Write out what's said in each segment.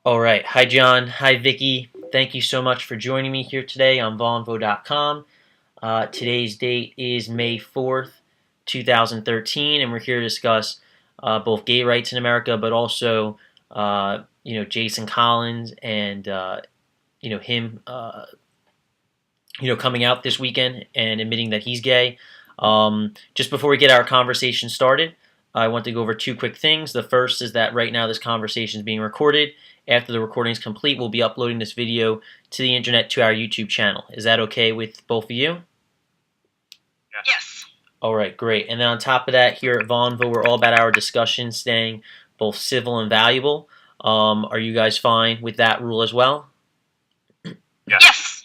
All right. Hi, John. Hi, Vicky. Thank you so much for joining me here today on Vonvo.com. Today's date is May 4th, 2013, and we're here to discuss both gay rights in America, but also, Jason Collins and, him, coming out this weekend and admitting that he's gay. Just before we get our conversation started, I want to go over two quick things. The first is that right now this conversation is being recorded. After the recording is complete, we'll be uploading this video to the internet to our YouTube channel. Is that okay with both of you? Yes. All right, great. And then on top of that, here at Vonvo, we're all about our discussion staying both civil and valuable. Are you guys fine with that rule as well? Yes.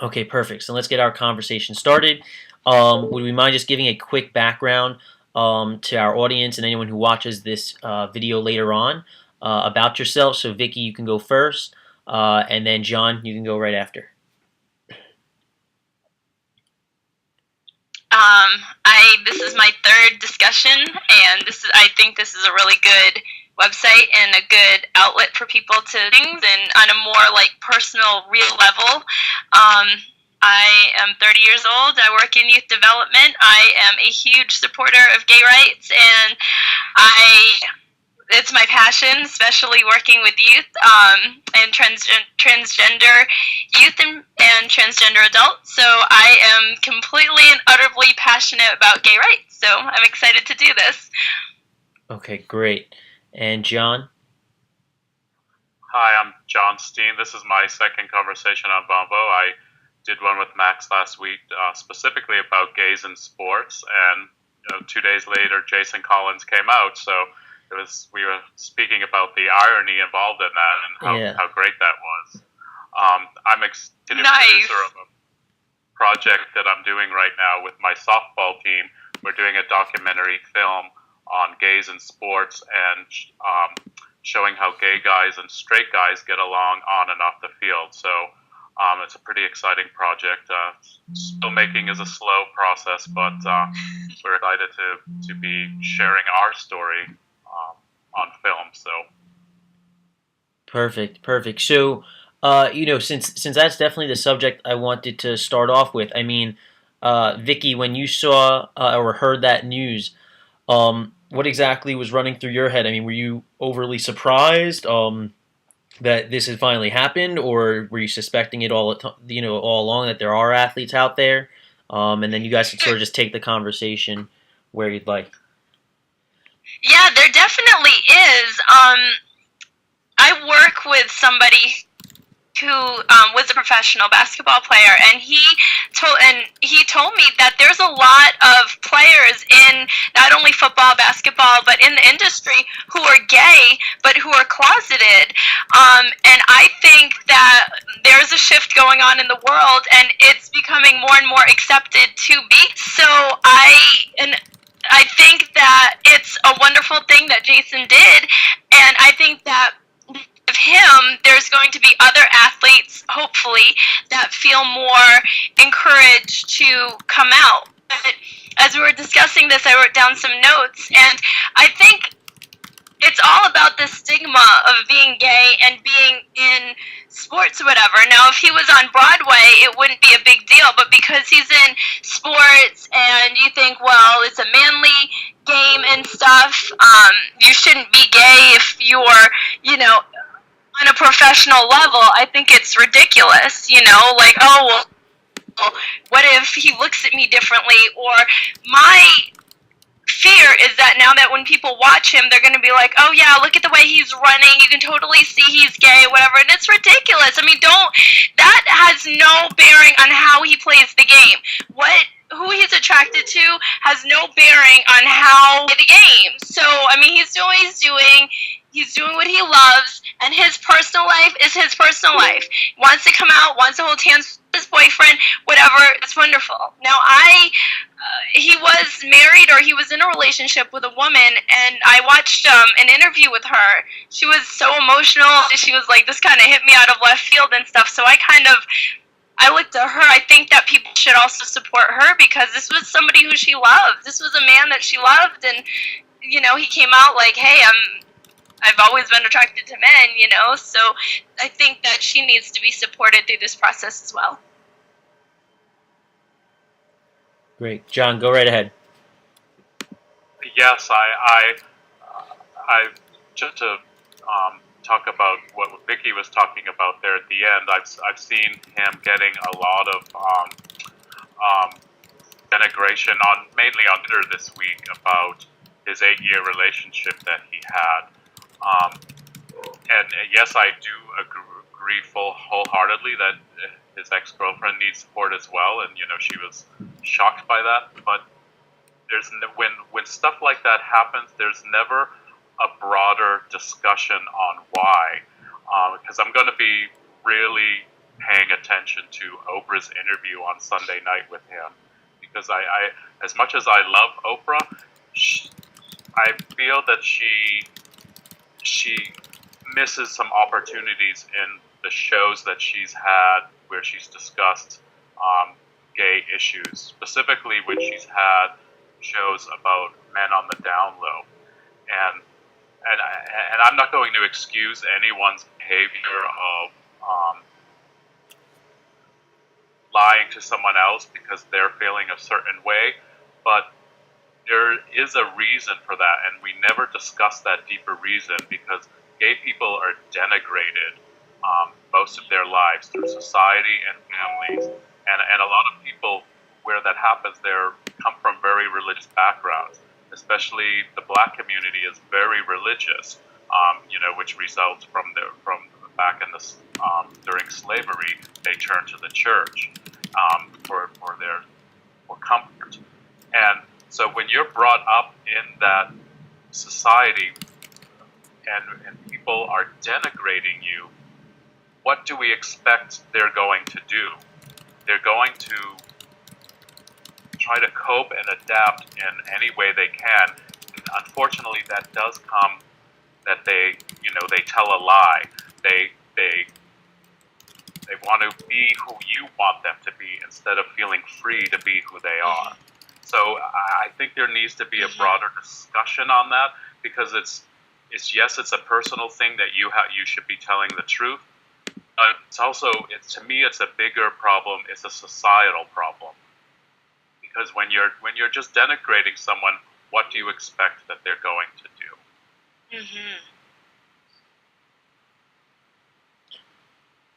Okay, perfect. So let's get our conversation started. Would we mind just giving a quick background to our audience and anyone who watches this video later on about yourself? So Vicky, you can go first, and then John, you can go right after. This is my third discussion, and I think this is a really good website and a good outlet for people to things and on a more personal, real level. I am 30 years old. I work in youth development. I am a huge supporter of gay rights, and it's my passion, especially working with youth and transgender youth and transgender adults. So I am completely and utterly passionate about gay rights. So I'm excited to do this. Okay, great. And John? Hi, I'm John Steen. This is my second conversation on Vonvo. I did one with Max last week, specifically about gays in sports, and 2 days later, Jason Collins came out. So we were speaking about the irony involved in that and how great that was. I'm executive producer of a project that I'm doing right now with my softball team. We're doing a documentary film on gays in sports and showing how gay guys and straight guys get along on and off the field. So it's a pretty exciting project. Filmmaking is a slow process, but we're excited to be sharing our story on film. So perfect. So since that's definitely the subject I wanted to start off with, I mean, Vicky, when you saw or heard that news, what exactly was running through your head? I mean, were you overly surprised that this had finally happened, or were you suspecting it all along that there are athletes out there, and then you guys could sort of just take the conversation where you'd like? Yeah, there definitely is. I work with somebody who was a professional basketball player, and he told me that there's a lot of players in not only football, basketball, but in the industry who are gay, but who are closeted. And I think that there's a shift going on in the world, and it's becoming more and more accepted to be. So I think that it's a wonderful thing that Jason did, and I think that of him, there's going to be other athletes, hopefully, that feel more encouraged to come out. But as we were discussing this, I wrote down some notes, and I think it's all about the stigma of being gay and being in sports or whatever. Now, if he was on Broadway, it wouldn't be a big deal, but because he's in sports and you think, well, it's a manly game and stuff, you shouldn't be gay if you're, on a professional level. I think it's ridiculous, oh, well, what if he looks at me differently? Or my fear is that now that when people watch him, they're going to be like, oh yeah, look at the way he's running, you can totally see he's gay, whatever, and it's ridiculous. I mean, that has no bearing on how he plays the game. Who he's attracted to has no bearing on how the game. So, I mean, he's doing what he loves, and his personal life is his personal life. He wants to come out, wants to hold hands with his boyfriend, whatever, it's wonderful. Now, he was married, or he was in a relationship with a woman, and I watched an interview with her. She was so emotional. She was like, this kind of hit me out of left field and stuff, so I looked at her. I think that people should also support her, because this was somebody who she loved. This was a man that she loved, and, he came out like, hey, I've always been attracted to men, so I think that she needs to be supported through this process as well. Great. John, go right ahead. Yes, I just to talk about what Vicky was talking about there at the end. I've seen him getting a lot of denigration mainly on Twitter this week about his 8-year relationship that he had. And yes, I do agree wholeheartedly that his ex-girlfriend needs support as well, and she was shocked by that. But when stuff like that happens, there's never a broader discussion on why. Because I'm going to be really paying attention to Oprah's interview on Sunday night with him, because I as much as I love Oprah, I feel that she misses some opportunities in the shows that she's had where she's discussed gay issues, specifically when she's had shows about men on the down low. And I'm not going to excuse anyone's behavior of lying to someone else because they're feeling a certain way, but there is a reason for that, and we never discuss that deeper reason, because gay people are denigrated most of their lives through society and families, and a lot of people where that happens, they come from very religious backgrounds. Especially the black community is very religious, which results from back in the during slavery, they turned to the church for comfort. And so when you're brought up in that society and people are denigrating you, what do we expect they're going to do? They're going to try to cope and adapt in any way they can. And unfortunately, that does come that they tell a lie. They want to be who you want them to be instead of feeling free to be who they are. So I think there needs to be a broader discussion on that, because it's a personal thing that you should be telling the truth. It's also, to me, it's a bigger problem. It's a societal problem. Because when you're just denigrating someone, what do you expect that they're going to do?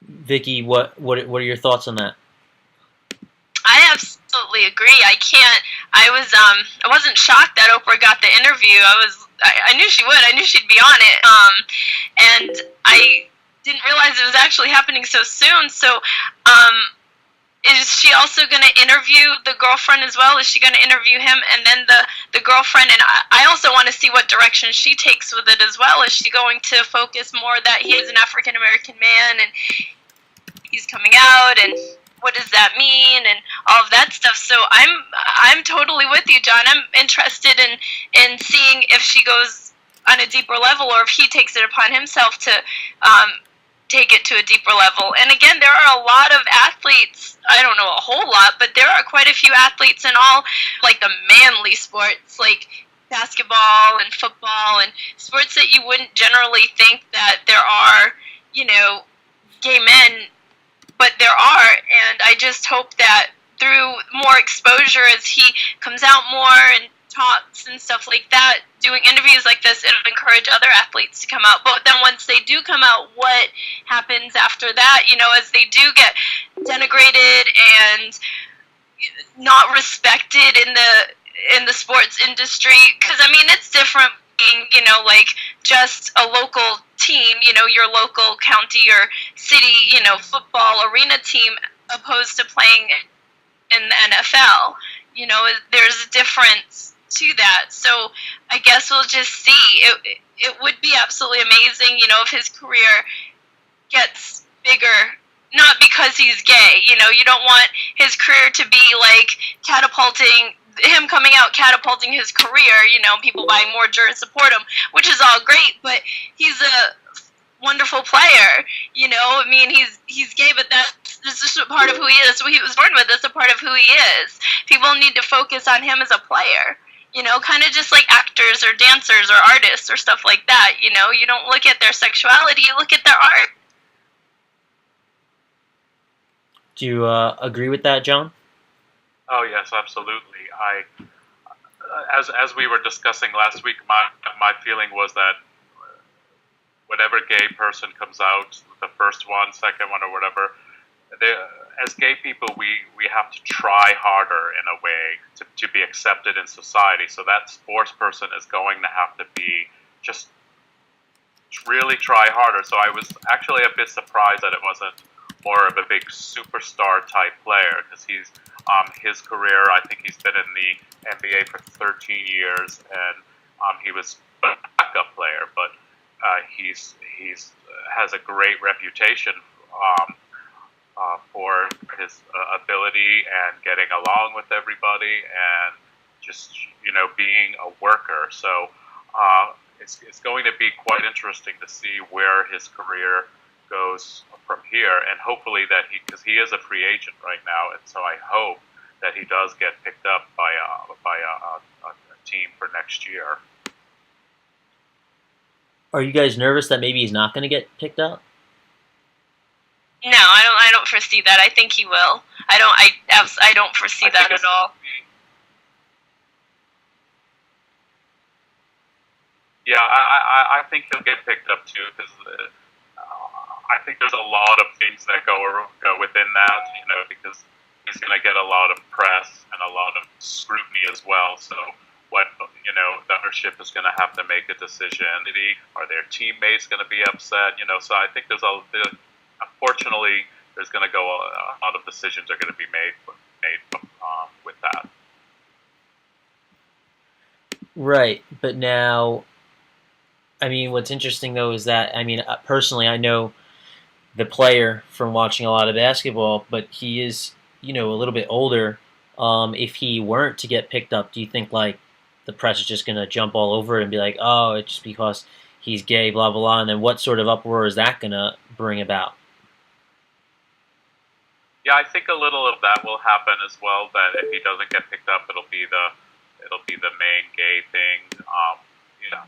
Vicky, what are your thoughts on that? I absolutely agree. I wasn't shocked that Oprah got the interview. I knew she would. I knew she'd be on it. And I didn't realize it was actually happening so soon. So, is she also going to interview the girlfriend as well? Is she going to interview him and then the girlfriend? And I also want to see what direction she takes with it as well. Is she going to focus more that he is an African American man and he's coming out, and what does that mean, and all of that stuff? So I'm totally with you, John. I'm interested in seeing if she goes on a deeper level, or if he takes it upon himself to take it to a deeper level. And again, there are a lot of athletes, I don't know a whole lot, but there are quite a few athletes in all, like the manly sports, like basketball and football, and sports that you wouldn't generally think that there are, gay men, but there are. And I just hope that through more exposure, as he comes out more and talks and stuff like that, doing interviews like this, it'll encourage other athletes to come out. But then once they do come out, what happens after that? As they do get denigrated and not respected in the sports industry, because it's different being, like just a local team, your local county or city, football arena team, opposed to playing in the NFL. There's a difference to that. So I guess we'll just see. It would be absolutely amazing, if his career gets bigger, not because he's gay. You don't want his career to be like him coming out catapulting his career, people buying more jerseys support him, which is all great, but he's a wonderful player, he's gay, but that's just a part of who he is. That's what he was born with. That's a part of who he is. People need to focus on him as a player, Kind of just like actors or dancers or artists or stuff like that. You don't look at their sexuality, you look at their art. Do you agree with that, Joan? Oh yes, absolutely. As we were discussing last week, my feeling was that whatever gay person comes out, the first one, second one, or whatever, as gay people, we have to try harder in a way to be accepted in society. So that sports person is going to have to be just really try harder. So I was actually a bit surprised that it wasn't more of a big superstar type player, because his career, I think he's been in the NBA for 13 years, and he was a backup player, but he's has a great reputation for his ability and getting along with everybody, and just being a worker. So it's going to be quite interesting to see where his career goes from here, and hopefully because he is a free agent right now, and so I hope that he does get picked up by a team for next year. Are you guys nervous that maybe he's not going to get picked up? No, I don't foresee that. I think he will. I don't foresee that at all. Yeah, I think he'll get picked up too, because I think there's a lot of things that go within that, because he's going to get a lot of press and a lot of scrutiny as well. So what, the ownership is going to have to make a decision. Are their teammates going to be upset? So I think unfortunately, there's going to go a lot of decisions are going to be made with that. Right, but now, I mean, what's interesting though is that, I mean, personally, I know the player from watching a lot of basketball, but he is, a little bit older. If he weren't to get picked up, do you think like the press is just going to jump all over it and be like, oh, it's just because he's gay, blah, blah, blah, and then what sort of uproar is that going to bring about? Yeah, I think a little of that will happen as well. That if he doesn't get picked up, it'll be the main gay thing.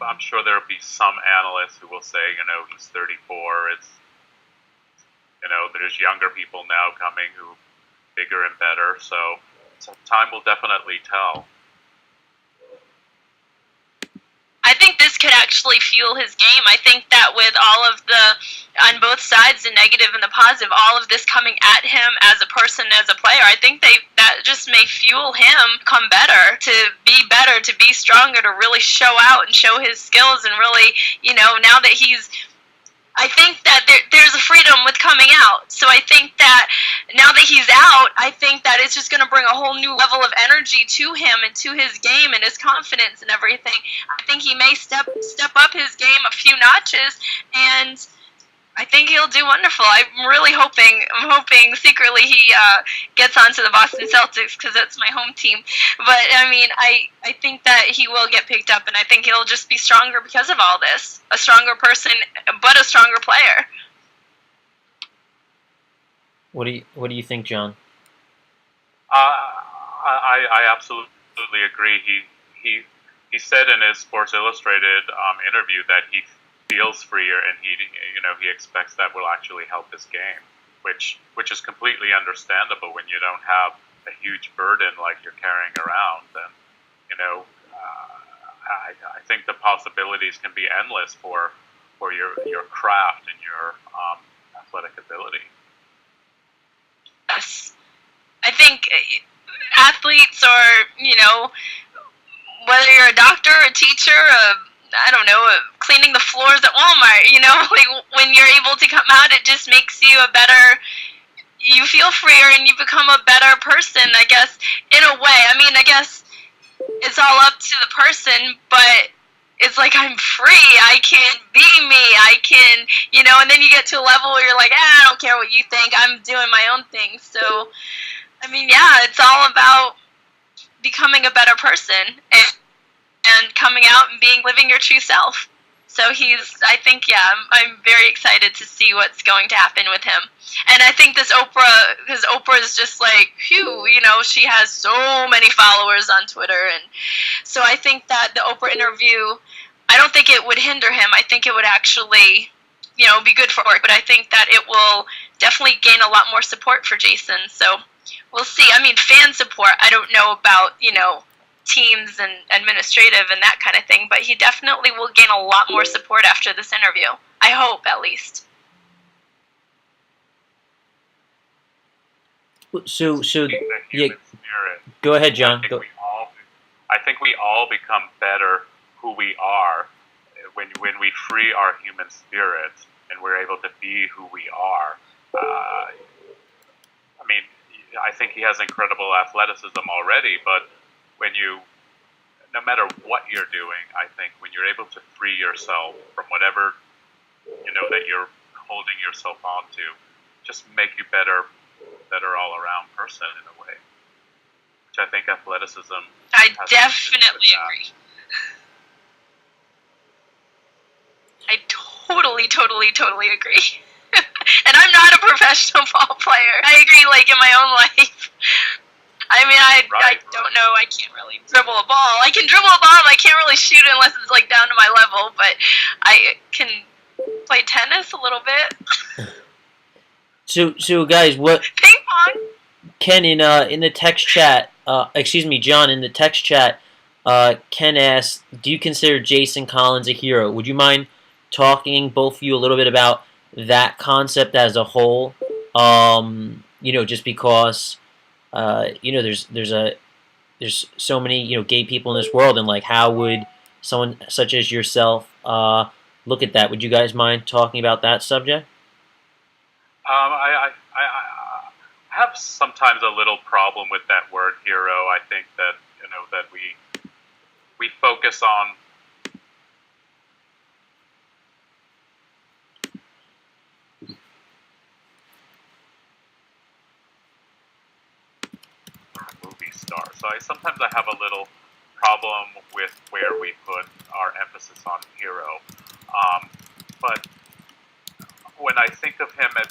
I'm sure there'll be some analysts who will say, he's 34. It's there's younger people now coming who bigger and better. So time will definitely tell. I think this could actually fuel his game. I think that with all of on both sides, the negative and the positive, all of this coming at him as a person, as a player, I think that just may fuel him come better, to be stronger, to really show out and show his skills, and really, now that I think that there's a freedom with coming out. So I think that now that he's out, I think that it's just going to bring a whole new level of energy to him and to his game and his confidence and everything. I think he may step up his game a few notches, and I think he'll do wonderful. I'm hoping secretly he gets onto the Boston Celtics, because that's my home team. But I mean, I think that he will get picked up, and I think he'll just be stronger because of all this. A stronger person, but a stronger player. What do you think, John? I absolutely agree. He said in his Sports Illustrated interview that he feels freer, and he expects that will actually help his game, which is completely understandable when you don't have a huge burden like you're carrying around. And I think the possibilities can be endless for your craft and your athletic ability. Yes, I think athletes, or whether you're a doctor, a teacher, I don't know, cleaning the floors at Walmart, like when you're able to come out, it just makes you you feel freer, and you become a better person, I guess, in a way. I mean, I guess it's all up to the person, but it's like, I'm free, I can be me, I can, and then you get to a level where you're like, I don't care what you think, I'm doing my own thing. So, I mean, yeah, it's all about becoming a better person, and coming out and living your true self. So I think, yeah, I'm very excited to see what's going to happen with him. And I think this Oprah, because Oprah is just like, phew, she has so many followers on Twitter. And so I think that the Oprah interview, I don't think it would hinder him. I think it would actually, be good for it. But I think that it will definitely gain a lot more support for Jason. So we'll see. I mean, fan support, I don't know about, teams and administrative and that kind of thing, but he definitely will gain a lot more support after this interview. I hope, at least. So yeah. Spirit. Go ahead, John. I think we all become better who we are when we free our human spirit and we're able to be who we are. I mean, I think he has incredible athleticism already, but no matter what you're doing, I think when you're able to free yourself from whatever that you're holding yourself onto, just make you better all around person in a way. Which I think athleticism. I definitely agree. I totally agree. And I'm not a professional ball player. I agree, like in my own life. I mean, I don't know. I can't really dribble a ball. I can dribble a ball, but I can't really shoot it unless it's like down to my level. But I can play tennis a little bit. So guys, what? Ping pong. Ken in the text chat, John in the text chat, Ken asks, do you consider Jason Collins a hero? Would you mind talking, both of you, a little bit about that concept as a whole? Just because, there's so many, gay people in this world, and like, how would someone such as yourself look at that? Would you guys mind talking about that subject? I have sometimes a little problem with that word hero. I think that that we focus on movie star. So sometimes I have a little problem with where we put our emphasis on hero. But when I think of him as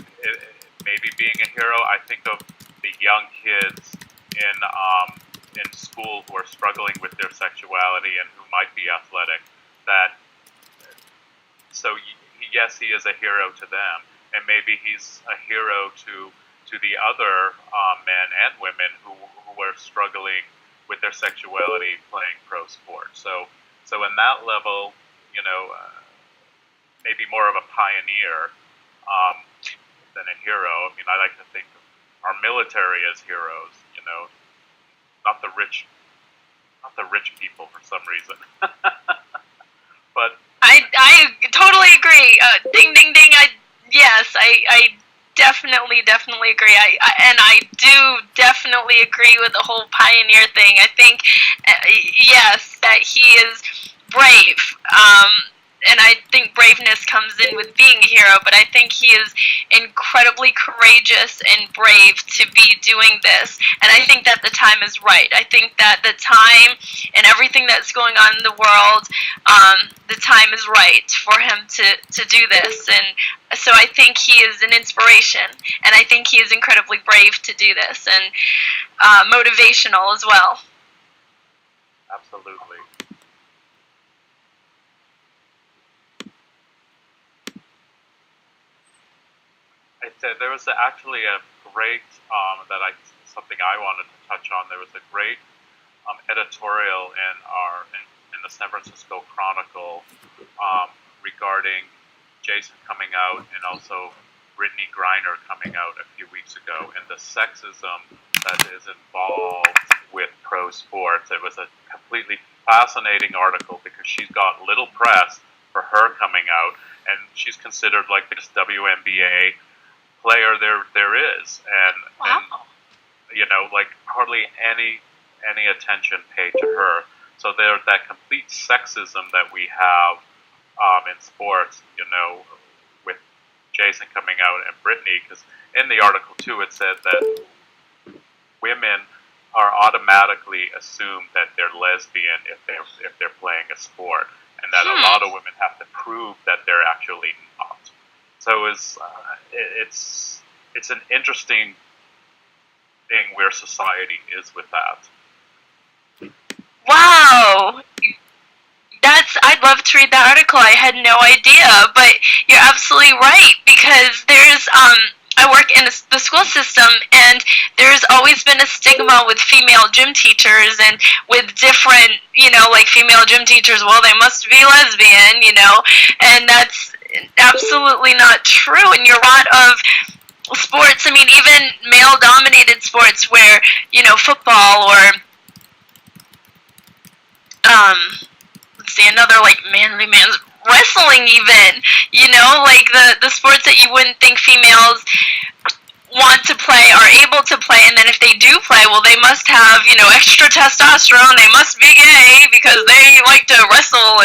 maybe being a hero, I think of the young kids in school who are struggling with their sexuality and who might be athletic. Yes, he is a hero to them, and maybe he's a hero to the other men and women who are struggling with their sexuality playing pro sports. So in that level, maybe more of a pioneer than a hero. I mean, I like to think of our military as heroes, not the rich people for some reason. But I totally agree. Ding ding ding. I definitely agree. I do definitely agree with the whole pioneer thing. I think yes, that he is brave. And I think braveness comes in with being a hero, but I think he is incredibly courageous and brave to be doing this. And I think that the time is right. I think that the time and everything that's going on in the world, the time is right for him to do this. And so I think he is an inspiration, and I think he is incredibly brave to do this, and motivational as well. Absolutely. There was actually a great something I wanted to touch on. There was a great editorial in the San Francisco Chronicle regarding Jason coming out and also Brittney Griner coming out a few weeks ago, and the sexism that is involved with pro sports. It was a completely fascinating article because she's got little press for her coming out, and she's considered like this WNBA player there is, and, wow. and like hardly any attention paid to her. So there's that complete sexism that we have in sports, with Jason coming out and Brittney, because in the article too it said that women are automatically assumed that they're lesbian if they're playing a sport, and that a lot of women have to prove that they're actually not. So it's an interesting thing where society is with that. Wow. I'd love to read that article. I had no idea, but you're absolutely right, because there's, I work in the school system, and there's always been a stigma with female gym teachers, and with different, like female gym teachers, well, they must be lesbian, and that's absolutely not true. And you're a lot of sports, I mean, even male-dominated sports where, football or, let's see, another, like, manly man's wrestling even, like the sports that you wouldn't think females want to play are able to play, and then if they do play, well, they must have, extra testosterone, they must be gay because they like to wrestle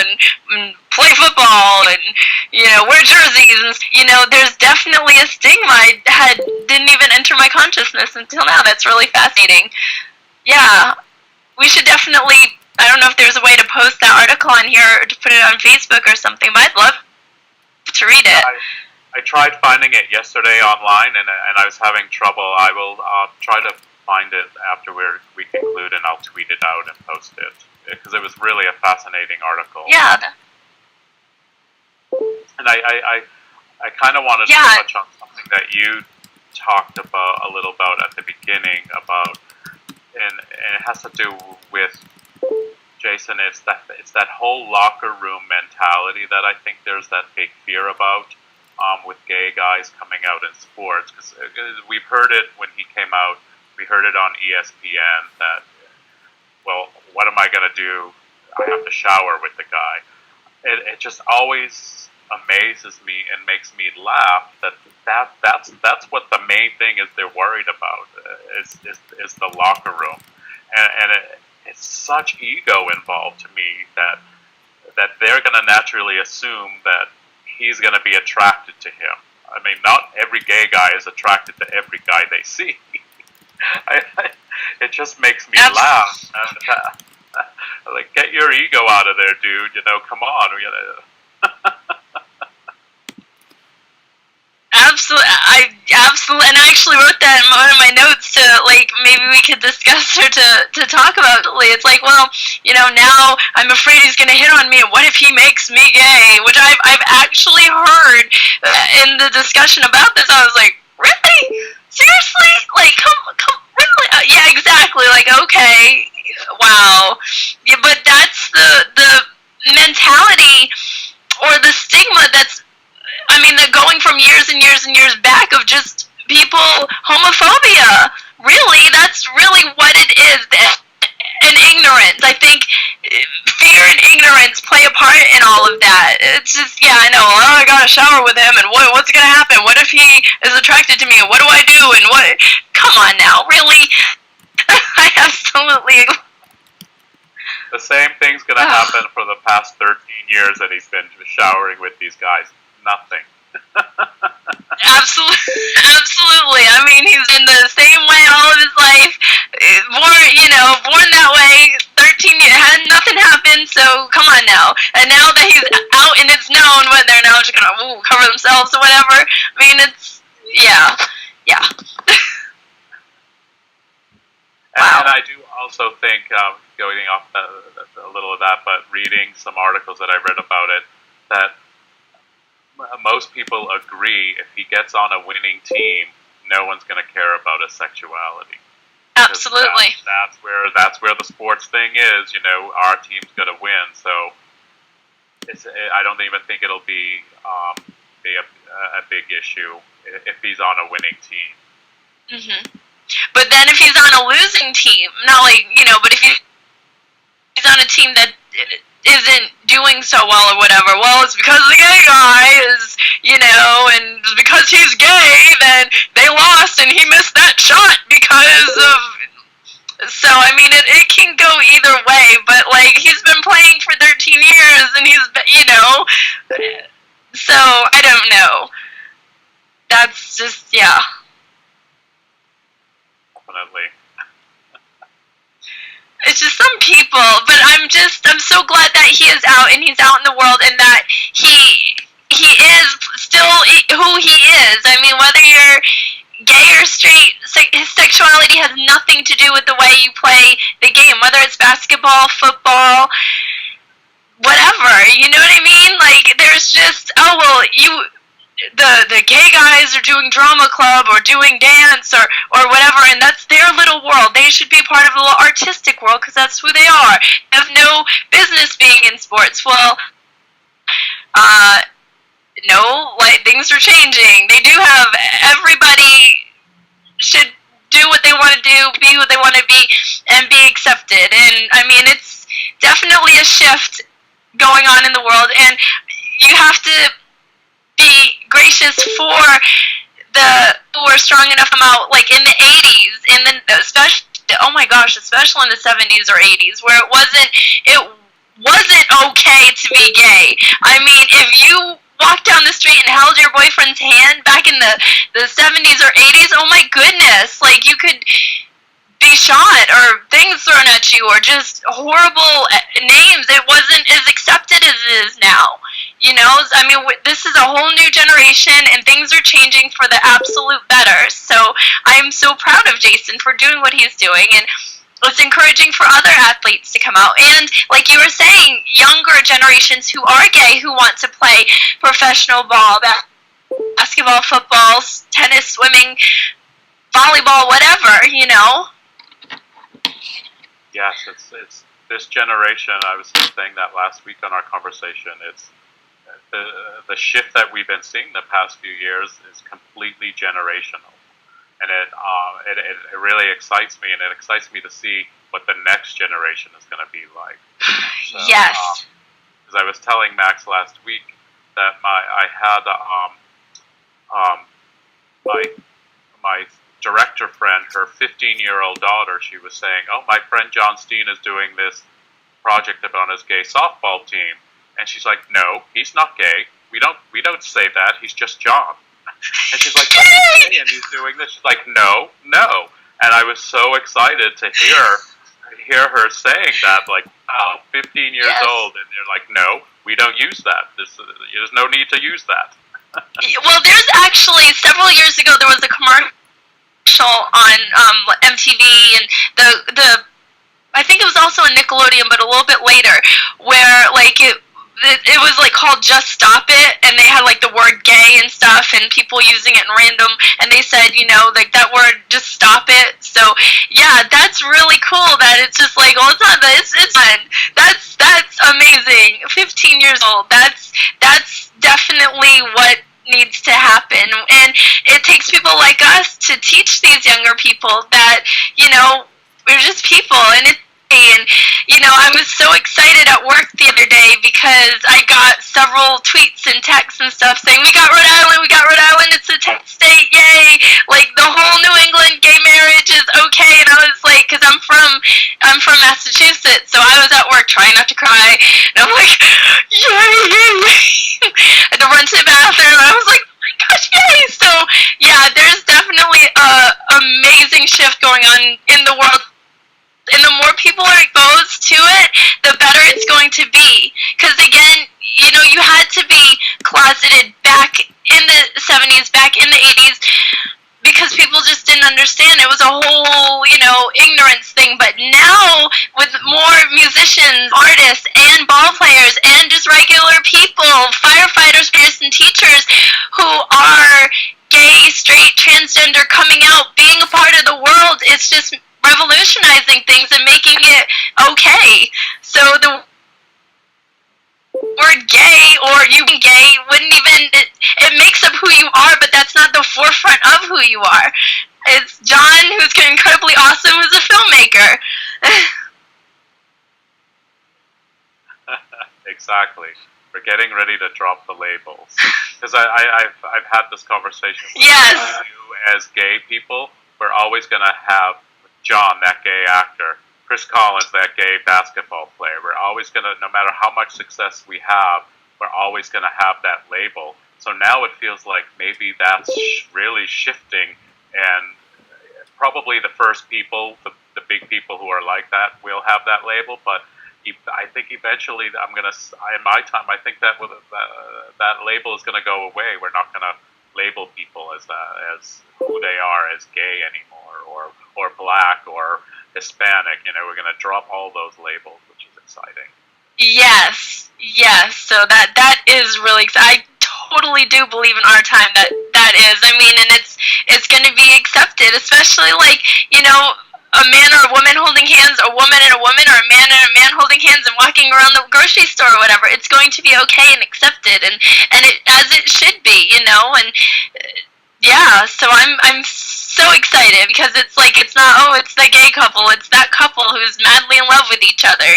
and play football and, wear jerseys, and, there's definitely a stigma. Didn't even enter my consciousness until now. That's really fascinating. Yeah, we should definitely, I don't know if there's a way to post that article on here or to put it on Facebook or something, but I'd love to read it. I tried finding it yesterday online, and I was having trouble. I will try to find it after we conclude, and I'll tweet it out and post it, because it was really a fascinating article. Yeah. And I kind of wanted to touch on something that you talked about a little about at the beginning about, and it has to do with Jason. It's that whole locker room mentality that I think there's that big fear about. With gay guys coming out in sports, because we've heard it when he came out. We heard it on ESPN that, well, what am I going to do? I have to shower with the guy. It just always amazes me and makes me laugh that's what the main thing is they're worried about is the locker room, and it's such ego involved to me that they're going to naturally assume that he's going to be attracted to him. I mean, not every gay guy is attracted to every guy they see. It just makes me laugh. Like, get your ego out of there, dude. Come on. Absolutely, and I actually wrote that in one of my notes to, like, maybe we could discuss or to talk about it. It's like, well, now I'm afraid he's going to hit on me, and what if he makes me gay? Which I've actually heard in the discussion about this. I was like, really? Seriously? Like, come, really? Yeah, exactly. Like, okay, wow. Yeah, but that's the mentality or the stigma that's, I mean, they're going from years and years and years back of just people, homophobia. Really, that's really what it is. And ignorance. I think fear and ignorance play a part in all of that. It's just, yeah, I know. Oh, I gotta shower with him, and what's gonna happen? What if he is attracted to me? What do I do? And what? Come on now, really? I absolutely. The same thing's gonna happen for the past 13 years that he's been showering with these guys. Nothing. Absolutely. I mean, he's been the same way all of his life. Born that way. 13 years, had nothing happened. So come on now. And now that he's out and it's known, what they're now just gonna cover themselves or whatever. I mean, it's yeah. And I do also think, going off a little of that, but reading some articles that I read about it, that most people agree if he gets on a winning team, no one's going to care about his sexuality. Absolutely. That's where the sports thing is. Our team's going to win. So I don't even think it'll be a big issue if he's on a winning team. Mhm. But then if he's on a losing team, not like but if he's on a team that isn't doing so well or whatever, well, it's because the gay guy is, and because he's gay, then they lost and he missed that shot because of. So, I mean, it can go either way, but, like, he's been playing for 13 years and he's, so, I don't know. That's just, yeah. Definitely. It's just some people, but I'm so glad that that he is out and he's out in the world, and that he is still who he is. I mean, whether you're gay or straight, his sexuality has nothing to do with the way you play the game, whether it's basketball, football, whatever. You know what I mean? Like, there's just, oh, well, the gay guys are doing drama club or doing dance or whatever, and that's their little world. They should be part of the little artistic world because that's who they are. They have no business being in sports. Well, no, like, things are changing. They do have, everybody should do what they want to do, be who they want to be, and be accepted. And, I mean, it's definitely a shift going on in the world, and you have to be gracious for the who are strong enough to come out, like, in the 80s, especially, oh my gosh, especially in the 70s or 80s, where it wasn't okay to be gay. I mean, if you walked down the street and held your boyfriend's hand back in the 70s or 80s, oh my goodness, like, you could be shot or things thrown at you or just horrible names. It wasn't as accepted as it is now. You know, I mean, this is a whole new generation, and things are changing for the absolute better. So I'm so proud of Jason for doing what he's doing, and it's encouraging for other athletes to come out. And like you were saying, younger generations who are gay who want to play professional ball, basketball, football, tennis, swimming, volleyball, whatever, you know. Yes, it's this generation. I was just saying that last week on our conversation. It's the shift that we've been seeing the past few years is completely generational, and it really excites me, and it excites me to see what the next generation is going to be like. So, yes. Because I was telling Max last week that I had my director friend, her 15-year-old daughter, she was saying, "Oh, my friend John Steen is doing this project about his gay softball team," and she's like, "No, he's not gay. We don't say that. He's just John." And she's like, "That's gay, and he's doing this." She's like, "No." And I was so excited to hear her saying that, like, wow, 15 years old, and you're like, "No, we don't use that. There's no need to use that." Well, there's actually, several years ago, there was a commercial on MTV, and the I think it was also on Nickelodeon, but a little bit later, where, like, it was, like, called Just Stop It, and they had, like, the word gay and stuff, and people using it in random, and they said, you know, like, that word, just stop it. So, yeah, that's really cool that it's just like, well, it's not that, it's fun. That's amazing. 15 years old, that's definitely what needs to happen, and it takes people like us to teach these younger people that, you know, we're just people, and you know, I was so excited at work the other day because I got several tweets and texts and stuff saying, we got Rhode Island, it's a 10th state, yay, like, the whole New England gay marriage is okay. And I was like, because I'm from Massachusetts, so I was at work trying not to cry, and I'm like, yay. I had to run to the bathroom, and I was like, oh my gosh, yay. So yeah, there's definitely a amazing shift going on in the world. And the more people are exposed to it, the better it's going to be. Because, again, you know, you had to be closeted back in the 70s, back in the 80s, because people just didn't understand. It was a whole, you know, ignorance thing. But now, with more musicians, artists, and ball players, and just regular people, firefighters, and teachers who are gay, straight, transgender, coming out, being a part of the world, it's just revolutionizing things and making it okay. So the word gay or you being gay wouldn't even, it makes up who you are, but that's not the forefront of who you are. It's John, who's incredibly awesome, who's a filmmaker. Exactly. We're getting ready to drop the labels. Because I've had this conversation with you as gay people. We're always going to have John, that gay actor, Chris Collins, that gay basketball player. We're always going to, no matter how much success we have, we're always going to have that label. So now it feels like maybe that's really shifting, and probably the first people, the big people who are like that, will have that label, but I think eventually in my time, I think that that label is going to go away. We're not going to label people as who they are as gay anymore, or black or Hispanic. We're going to drop all those labels, which is exciting. Yes, yes. So that is really exciting. I totally do believe in our time that is. I mean, and it's going to be accepted, especially like a man or a woman holding hands, a woman and a woman, or a man holding hands and walking around the grocery store or whatever. It's going to be okay and accepted, and it as it should be, and yeah. So I'm so excited because it's like it's not it's the gay couple, it's that couple who's madly in love with each other,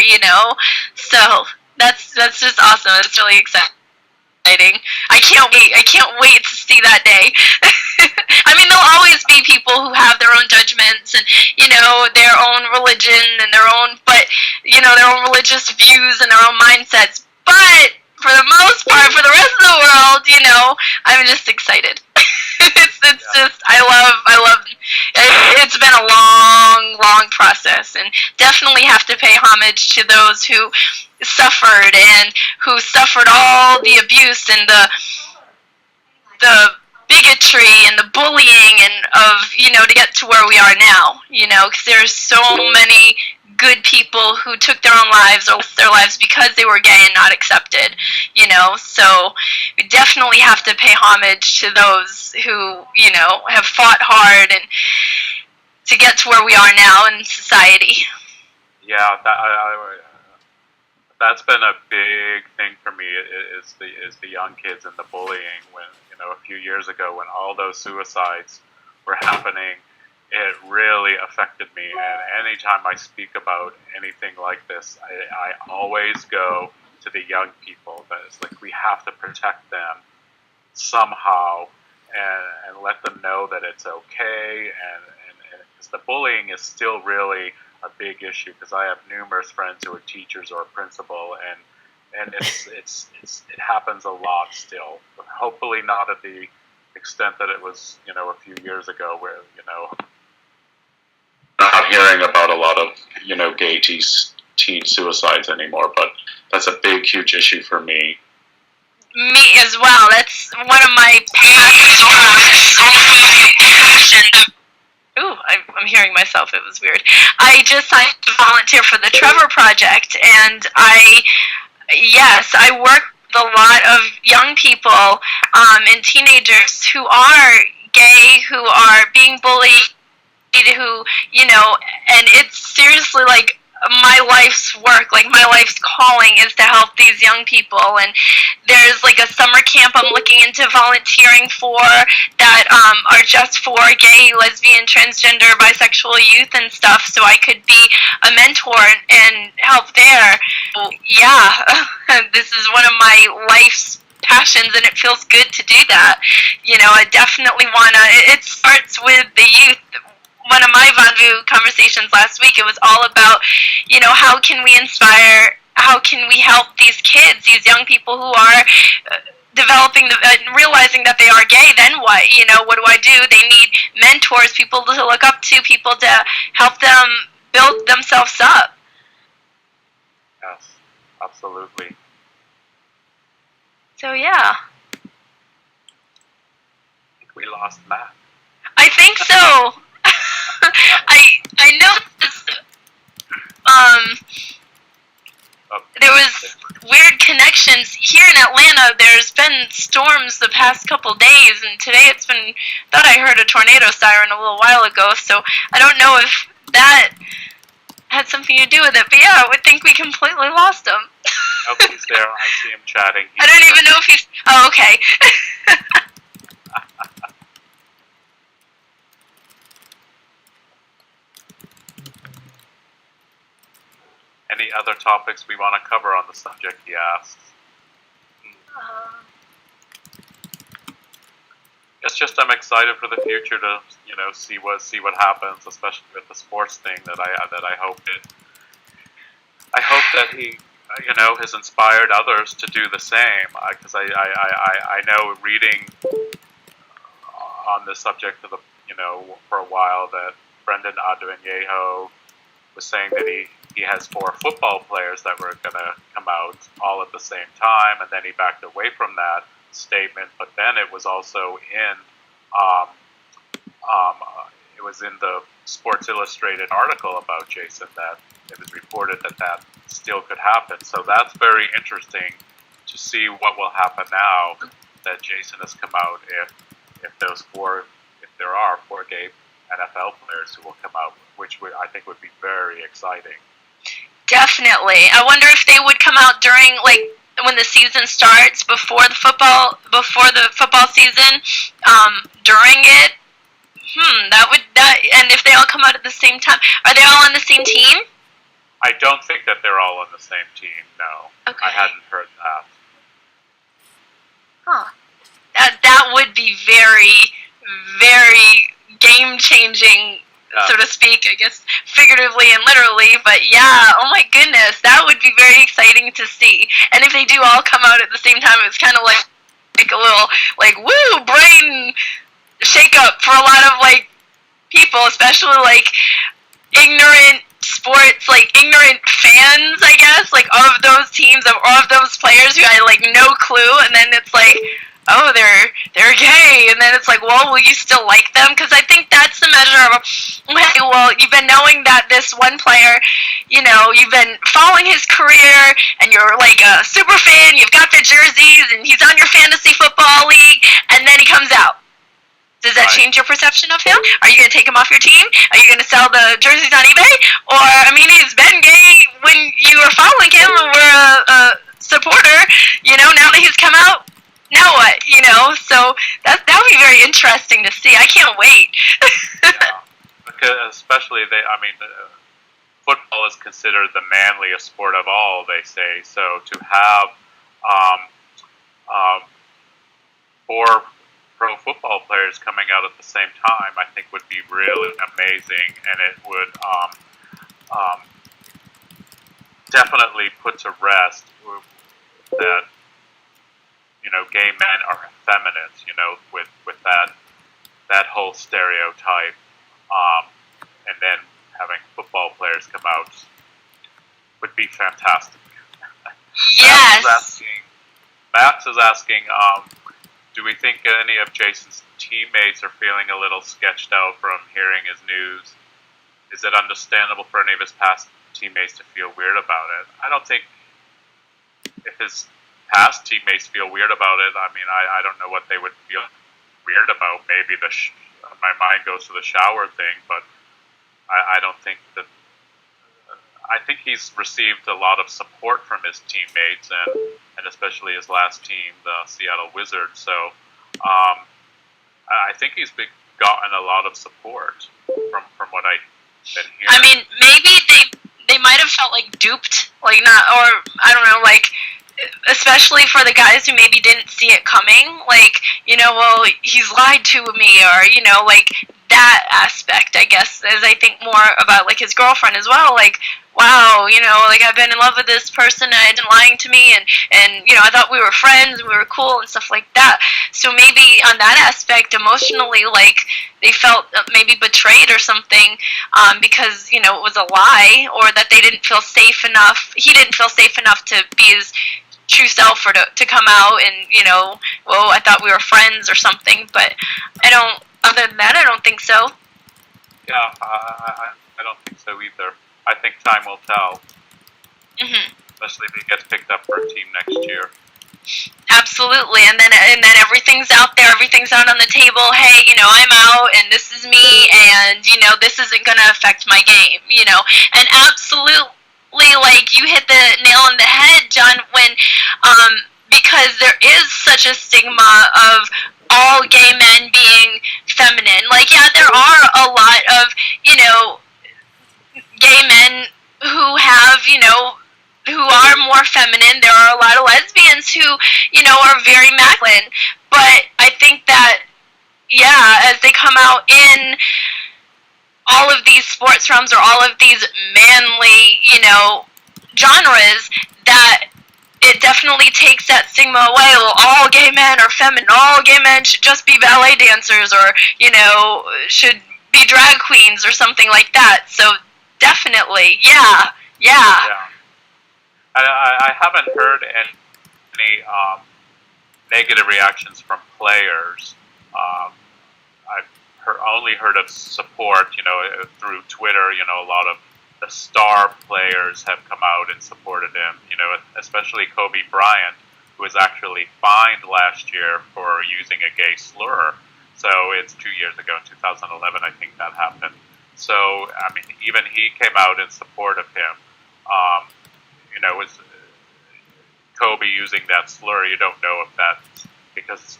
So that's just awesome. It's really exciting. I can't wait. I can't wait to see that day. I mean, there'll always be people who have their own judgments and their own religion and their own religious views and their own mindsets. But for the most part, for the rest of the world, I'm just excited. It's just I love. It's been a long process, and definitely have to pay homage to those who suffered and who suffered all the abuse and the bigotry and the bullying and to get to where we are now, because there's so many good people who took their own lives or lost their lives because they were gay and not accepted, so we definitely have to pay homage to those who, have fought hard and to get to where we are now in society. Yeah, that's been a big thing for me is the young kids and the bullying. When a few years ago when all those suicides were happening, it really affected me. And anytime I speak about anything like this, I always go to the young people. That it's like we have to protect them somehow and let them know that it's okay. And because the bullying is still really a big issue, because I have numerous friends who are teachers or principal, and it happens a lot still. But hopefully not at the extent that it was a few years ago, where not hearing about a lot of gay teen suicides anymore. But that's a big, huge issue for me. Me as well. That's one of my passions. Ooh, I'm hearing myself. It was weird. I just signed to volunteer for the Trevor Project, and I work with a lot of young people and teenagers who are gay, who are being bullied, who, and it's seriously like my life's work, like my life's calling is to help these young people. And there's like a summer camp I'm looking into volunteering for that are just for gay, lesbian, transgender, bisexual youth and stuff, so I could be a mentor and help there. Yeah, this is one of my life's passions, and it feels good to do that. I definitely want to, it starts with the youth. One of my Vonvo conversations last week, it was all about, how can we inspire, how can we help these kids, these young people who are developing, realizing that they are gay, then what? What do I do? They need mentors, people to look up to, people to help them build themselves up. Yes, absolutely. So, yeah. I think we lost Matt. I think so. I know this, there was weird connections here in Atlanta. There's been storms the past couple days, and today it's been, thought I heard a tornado siren a little while ago, so I don't know if that had something to do with it, but yeah, I would think we completely lost him. Oh, he's there. I see him chatting. I don't even know if he's, oh, okay. Any other topics we want to cover on the subject, he asks. It's just I'm excited for the future to see what happens, especially with the sports thing that I hope that he has inspired others to do the same, because I know reading on this subject for a while that Brendan Aduenyeho was saying that he he has 4 football players that were going to come out all at the same time, and then he backed away from that statement. But then it was also in it was in the Sports Illustrated article about Jason that it was reported that that still could happen. So that's very interesting to see what will happen now that Jason has come out. If there are 4 gay NFL players who will come out, which I think would be very exciting. Definitely. I wonder if they would come out during, like, when the season starts, before the football season, during it. And if they all come out at the same time, are they all on the same team? I don't think that they're all on the same team. No, okay. I hadn't heard that. Huh. That would be very, very game-changing, so to speak, I guess, figuratively and literally, but yeah, oh my goodness, that would be very exciting to see. And if they do all come out at the same time, it's kind of like a little, like, woo, brain shake-up for a lot of, like, people, especially, like, ignorant sports, like, ignorant fans, I guess, like, of those teams, of those players who had, like, no clue, and then it's like, oh, they're gay, and then it's like, well, will you still like them? Because I think that's the measure of, hey, well, you've been knowing that this one player, you know, you've been following his career, and you're like a super fan, you've got the jerseys, and he's on your fantasy football league, and then he comes out. Does that change your perception of him? Are you going to take him off your team? Are you going to sell the jerseys on eBay? Or, I mean, he's been gay when you were following him and were a supporter, you know, now that he's come out, now what, you know? So that would be very interesting to see. I can't wait. Yeah, because especially football is considered the manliest sport of all, they say. So to have 4 pro football players coming out at the same time, I think would be really amazing, and it would definitely put to rest that, you know, gay men are effeminate, you know, with that whole stereotype, and then having football players come out would be fantastic. Yes. Max is asking, do we think any of Jason's teammates are feeling a little sketched out from hearing his news? Is it understandable for any of his past teammates to feel weird about it? I don't think if his past teammates feel weird about it, I mean, I don't know what they would feel weird about. Maybe my mind goes to the shower thing, but I don't think that. I think he's received a lot of support from his teammates and especially his last team, the Seattle Wizards. So I think he's gotten a lot of support from what I've been hearing. I mean, maybe they might have felt like duped, like not, or I don't know, like, especially for the guys who maybe didn't see it coming, like, you know, well, he's lied to me, or, you know, like, that aspect, I guess, is I think more about, like, his girlfriend as well, like, wow, you know, like, I've been in love with this person, and it's been lying to me, and, you know, I thought we were friends, and we were cool, and stuff like that. So maybe on that aspect, emotionally, like, they felt maybe betrayed or something, because, you know, it was a lie, or that they didn't feel safe enough, he didn't feel safe enough to be his true self, or to come out and, you know, well, I thought we were friends or something, but other than that, I don't think so. Yeah, I don't think so either. I think time will tell. Mm-hmm. Especially if he gets picked up for a team next year. Absolutely, and then everything's out there, everything's out on the table. Hey, you know, I'm out, and this is me, and, you know, this isn't going to affect my game, you know, and absolutely, like, you hit the nail on the head, John, when, because there is such a stigma of all gay men being feminine. Like, yeah, there are a lot of, you know, gay men who have, you know, who are more feminine. There are a lot of lesbians who, you know, are very masculine. But I think that, yeah, as they come out in all of these sports realms, or all of these manly, you know, genres, that it definitely takes that stigma away. Well, all gay men are feminine. All gay men should just be ballet dancers, or, you know, should be drag queens or something like that. So definitely, yeah, Yeah. Yeah. I haven't heard any negative reactions from players. I've only heard of support, through Twitter. A lot of the star players have come out and supported him, especially Kobe Bryant, who was actually fined last year for using a gay slur. So it's 2 years ago, in 2011, I think that happened. So, I mean, even he came out in support of him. Was Kobe using that slur? You don't know if that's because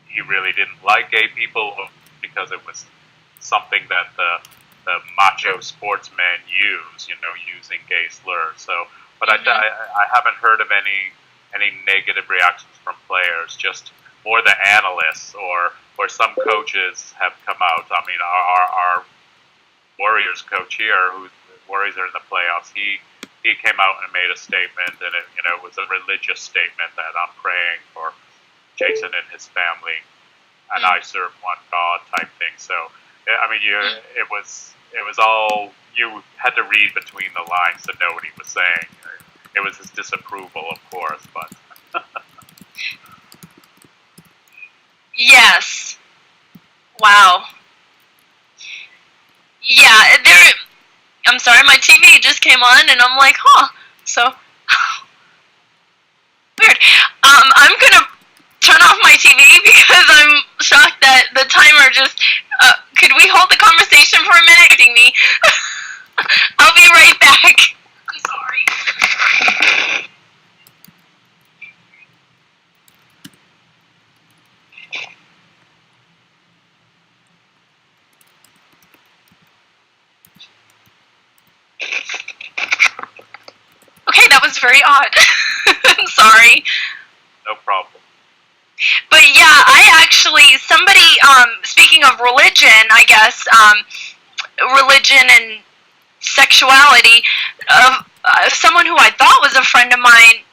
he really didn't like gay people, or because it was something that the macho sportsmen use, using gay slurs. So, but I haven't heard of any negative reactions from players. Just more the analysts or some coaches have come out. I mean, our Warriors coach here, who Warriors are in the playoffs, he came out and made a statement, and it was a religious statement that I'm praying for Jason and his family, and I serve one God type thing. So, I mean, it was all, you had to read between the lines to know what he was saying. It was his disapproval, of course, but. Yes. Wow. Yeah, I'm sorry, my TV just came on, and I'm like, huh. So, weird. I'm gonna turn off my TV because I'm shocked that the timer just. Could we hold the conversation for a minute? Me. I'll be right back. I'm sorry. Okay, that was very odd. I'm sorry. No problem. But yeah, somebody, speaking of religion, I guess, religion and sexuality, someone who I thought was a friend of mine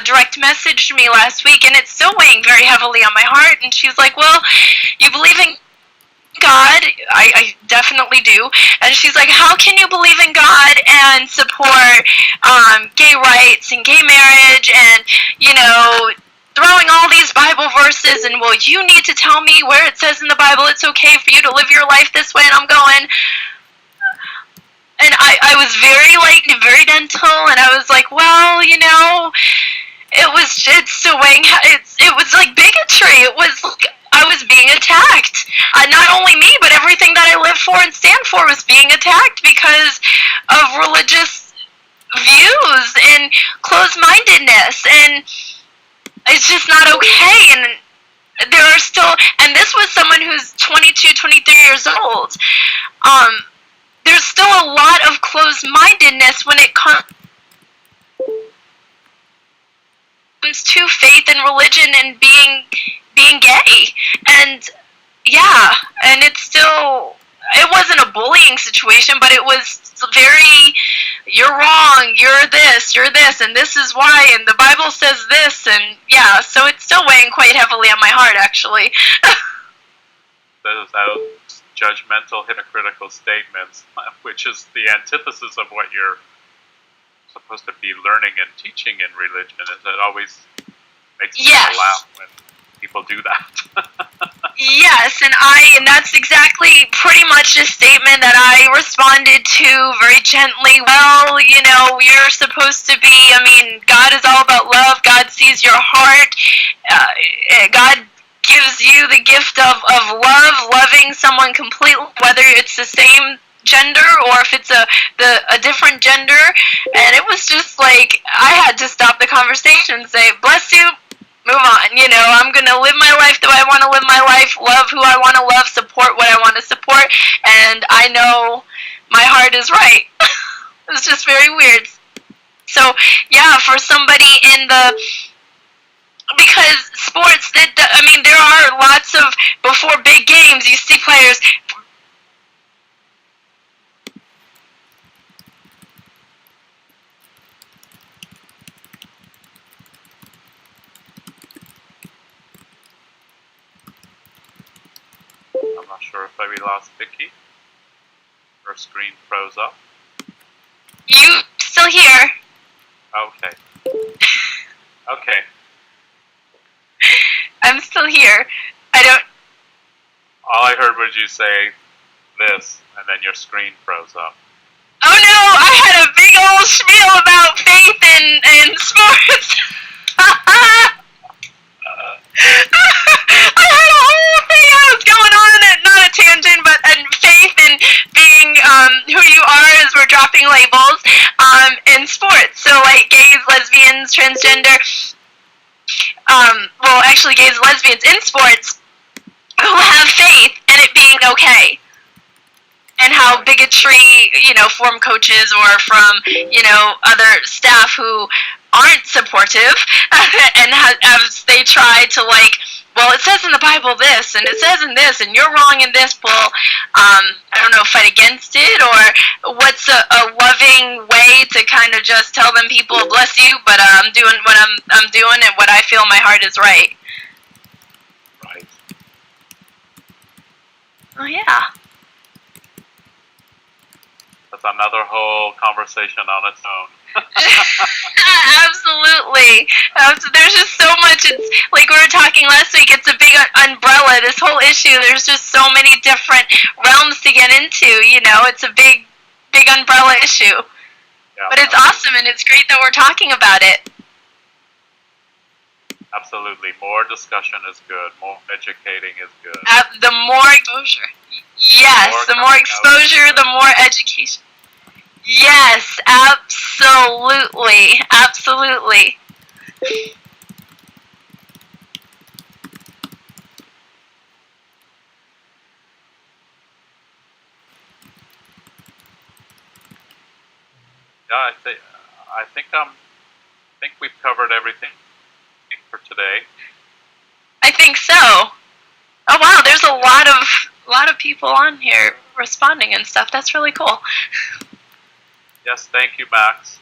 direct messaged me last week, and it's still weighing very heavily on my heart, and she's like, well, you believe in God? I definitely do. And she's like, how can you believe in God and support gay rights and gay marriage and, throwing all these Bible verses, and, well, you need to tell me where it says in the Bible it's okay for you to live your life this way, and I'm going, and I was very gentle, and I was like, well, it's still weighing, it was like bigotry. It was like I was being attacked. Not only me, but everything that I live for and stand for was being attacked because of religious views and closed-mindedness, and it's just not okay. And there are still, and this was someone who's 22, 23 years old. There's still a lot of closed-mindedness when it comes to faith and religion and being gay. And yeah, and it wasn't a bullying situation, but it was very, you're wrong, you're this, and this is why, and the Bible says this, and yeah, so it's still weighing quite heavily on my heart, actually. Those judgmental, hypocritical statements, which is the antithesis of what you're supposed to be learning and teaching in religion. It always makes me laugh when people do that. Yes, and that's exactly pretty much the statement that I responded to very gently. Well, you're supposed to be, God is all about love. God sees your heart. God gives you the gift of love, loving someone completely, whether it's the same gender or if it's a different gender. And it was just like, I had to stop the conversation and say, bless you, move on. I'm going to live my life the way I want to live my life, love who I want to love, support what I want to support, and I know my heart is right. It was just very weird. So, yeah, for somebody because sports, there are lots of, before big games, you see players. I'm not sure if we lost Vicky. Her screen froze up. You still here. Okay. Okay. I'm still here. I don't. All I heard was you say this, and then your screen froze up. Oh no! I had a big old spiel about faith and sports. I had a whole thing I was going on, and not a tangent, but faith and being who you are as we're dropping labels in sports. So like gays, lesbians, transgender. Well, actually, gays, lesbians in sports who have faith and it being okay. And how bigotry, from coaches or from, other staff who aren't supportive, and as they try to well, it says in the Bible this, and it says in this, and you're wrong in this. Well, I don't know, fight against it, or what's a loving way to kind of just tell them, people, bless you, but I'm doing what I'm doing, and what I feel in my heart is right. Right. Oh yeah. That's another whole conversation on its own. Absolutely. There's just so much. It's like we were talking last week. It's a big umbrella. This whole issue. There's just so many different realms to get into. It's a big umbrella issue. Yeah, but it's awesome, and it's great that we're talking about it. Absolutely. More discussion is good. More educating is good. The more exposure. Yes, the more exposure, the more education. Yes, absolutely. Absolutely. Yeah, I think we've covered everything for today. I think so. Oh wow, there's a lot of people on here responding and stuff. That's really cool. Yes, thank you, Max.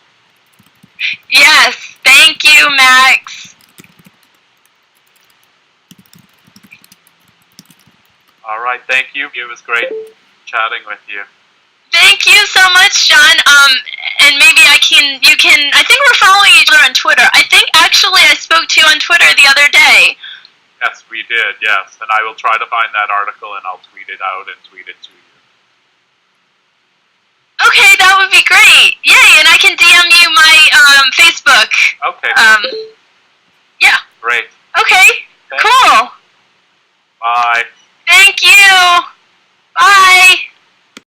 Yes, thank you, Max. All right, thank you. It was great chatting with you. Thank you so much, John. And maybe I think we're following each other on Twitter. I think actually I spoke to you on Twitter the other day. Yes, we did, yes. And I will try to find that article and I'll tweet it out and tweet it to you. Okay, that would be great. Yay, and I can DM you my Facebook. Okay. Yeah. Great. Okay, Thanks. cool. Bye. Thank you. Bye.